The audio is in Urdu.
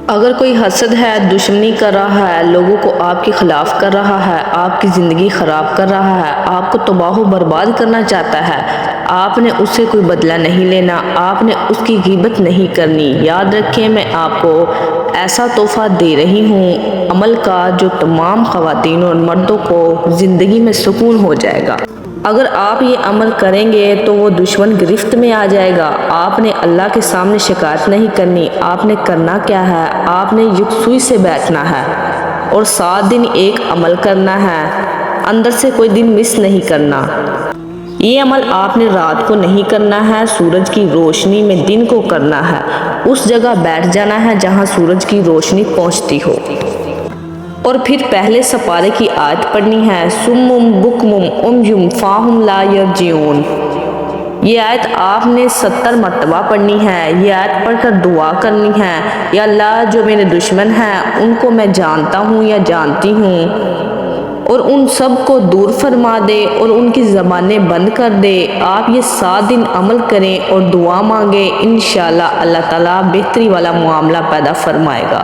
اگر کوئی حسد ہے، دشمنی کر رہا ہے، لوگوں کو آپ کے خلاف کر رہا ہے، آپ کی زندگی خراب کر رہا ہے، آپ کو تباہ و برباد کرنا چاہتا ہے، آپ نے اس سے کوئی بدلہ نہیں لینا، آپ نے اس کی غیبت نہیں کرنی۔ یاد رکھیں، میں آپ کو ایسا تحفہ دے رہی ہوں عمل کا جو تمام خواتین اور مردوں کو زندگی میں سکون ہو جائے گا۔ اگر آپ یہ عمل کریں گے تو وہ دشمن گرفت میں آ جائے گا۔ آپ نے اللہ کے سامنے شکایت نہیں کرنی۔ آپ نے کرنا کیا ہے؟ آپ نے یکسوئی سے بیٹھنا ہے اور 7 دن ایک عمل کرنا ہے، اندر سے کوئی دن مس نہیں کرنا۔ یہ عمل آپ نے رات کو نہیں کرنا ہے، سورج کی روشنی میں دن کو کرنا ہے۔ اس جگہ بیٹھ جانا ہے جہاں سورج کی روشنی پہنچتی ہو، اور پھر پہلے سپارے کی آیت پڑھنی ہے، سُمٌّ بُکْمٌ عُمْیٌ فَہُمْ لَا یَرْجِعُونَ۔ یہ آیت آپ نے 70 مرتبہ پڑھنی ہے۔ یہ آیت پڑھ کر دعا کرنی ہے، یا اللہ جو میرے دشمن ہیں ان کو میں جانتا ہوں یا جانتی ہوں، اور ان سب کو دور فرما دے اور ان کی زبانیں بند کر دے۔ آپ یہ 7 دن عمل کریں اور دعا مانگیں، انشاءاللہ اللہ تعالیٰ بہتری والا معاملہ پیدا فرمائے گا۔